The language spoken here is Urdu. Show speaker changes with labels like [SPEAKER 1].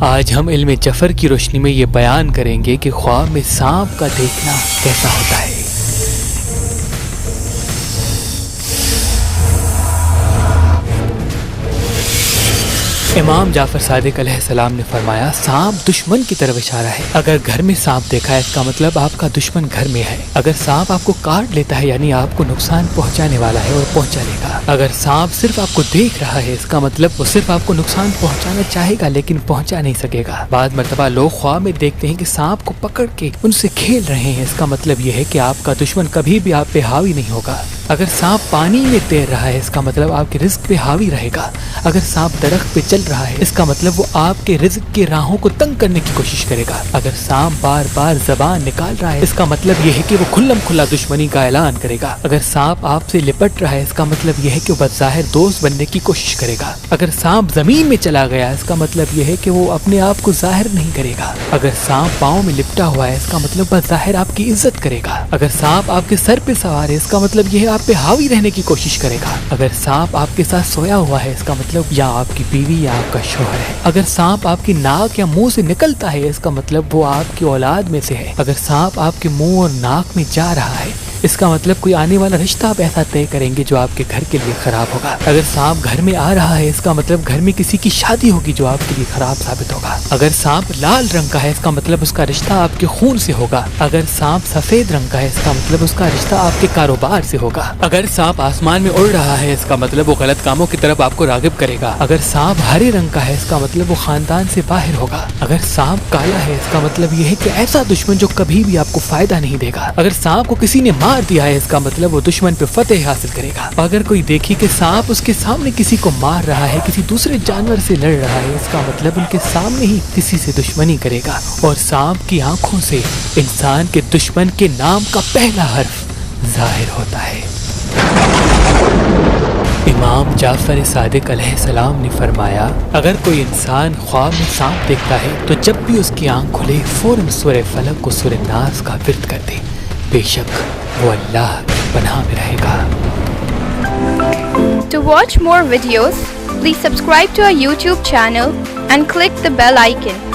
[SPEAKER 1] آج ہم علم جفر کی روشنی میں یہ بیان کریں گے کہ خواب میں سانپ کا دیکھنا کیسا ہوتا ہے۔ امام جعفر صادق علیہ السلام نے فرمایا سانپ دشمن کی طرف اشارہ ہے۔ اگر گھر میں سانپ دیکھا ہے اس کا مطلب آپ کا دشمن گھر میں ہے۔ اگر سانپ آپ کو کاٹ لیتا ہے یعنی آپ کو نقصان پہنچانے والا ہے اور پہنچا لے گا۔ اگر سانپ صرف آپ کو دیکھ رہا ہے اس کا مطلب وہ صرف آپ کو نقصان پہنچانا چاہے گا لیکن پہنچا نہیں سکے گا۔ بعض مرتبہ لوگ خواب میں دیکھتے ہیں کہ سانپ کو پکڑ کے ان سے کھیل رہے ہیں، اس کا مطلب یہ ہے کہ آپ کا دشمن کبھی بھی آپ پہ حاوی نہیں ہوگا۔ اگر سانپ پانی میں تیر رہا ہے اس کا مطلب آپ کے رزق پہ حاوی رہے گا۔ اگر سانپ درخت پہ چل رہا ہے اس کا مطلب وہ آپ کے رزق کی راہوں کو تنگ کرنے کی کوشش کرے گا۔ اگر سانپ بار بار زبان نکال رہا ہے اس کا مطلب یہ ہے کہ وہ کھلم کھلا دشمنی کا اعلان کرے گا۔ اگر سانپ آپ سے لپٹ رہا ہے اس کا مطلب یہ ہے کہ وہ بظاہر دوست بننے کی کوشش کرے گا۔ اگر سانپ زمین میں چلا گیا اس کا مطلب یہ ہے کہ وہ اپنے آپ کو ظاہر نہیں کرے گا۔ اگر سانپ پاؤں میں لپٹا ہوا ہے اس کا مطلب بظاہر آپ کی عزت کرے گا۔ اگر سانپ آپ کے سر پہ سوار ہے اس کا مطلب یہ ہے آپ پہ حاوی رہنے کی کوشش کرے گا۔ اگر سانپ آپ کے ساتھ سویا ہوا ہے اس کا مطلب یا آپ کی بیوی یا آپ کا شوہر ہے۔ اگر سانپ آپ کی ناک یا منہ سے نکلتا ہے اس کا مطلب وہ آپ کی اولاد میں سے ہے۔ اگر سانپ آپ کے منہ اور ناک میں جا رہا ہے اس کا مطلب کوئی آنے والا رشتہ آپ ایسا طے کریں گے جو آپ کے گھر کے لیے خراب ہوگا۔ اگر سانپ گھر میں آ رہا ہے اس کا مطلب گھر میں کسی کی شادی ہوگی جو آپ کے لیے خراب ثابت ہوگا۔ اگر سانپ لال رنگ کا ہے اس کا مطلب اس کا رشتہ آپ کے خون سے ہوگا۔ اگر سانپ سفید رنگ کا ہے اس کا مطلب اس کا رشتہ آپ کے کاروبار سے ہوگا۔ اگر سانپ آسمان میں اڑ رہا ہے اس کا مطلب وہ غلط کاموں کی طرف آپ کو راغب کرے گا۔ اگر سانپ ہرے رنگ کا ہے اس کا مطلب وہ خاندان سے باہر ہوگا۔ اگر سانپ کالا ہے اس کا مطلب یہ ہے کہ ایسا دشمن جو کبھی بھی آپ کو فائدہ نہیں دے گا۔ اگر سانپ کو کسی نے مار دیا ہے اس کا مطلب وہ دشمن پہ فتح حاصل کرے گا۔ اگر کوئی دیکھے کہ سانپ اس کے سامنے کسی کو مار رہا ہے، کسی دوسرے جانور سے لڑ رہا ہے اس کا مطلب ان کے سامنے ہی کسی سے دشمنی کرے گا۔ اور سانپ کی آنکھوں سے انسان کے دشمن کے نام کا پہلا حرف ظاہر ہوتا ہے۔ امام جعفر صادق علیہ السلام نے فرمایا اگر کوئی انسان خواب میں سانپ دیکھتا ہے تو جب بھی اس کی آنکھ کھلے فوراً سورہ فلق و سورہ ناس کا ورد کر دے، بے شک وہ اللہ کی پناہ میں رہے گا۔
[SPEAKER 2] To watch more videos, please subscribe to our YouTube channel and click the bell icon.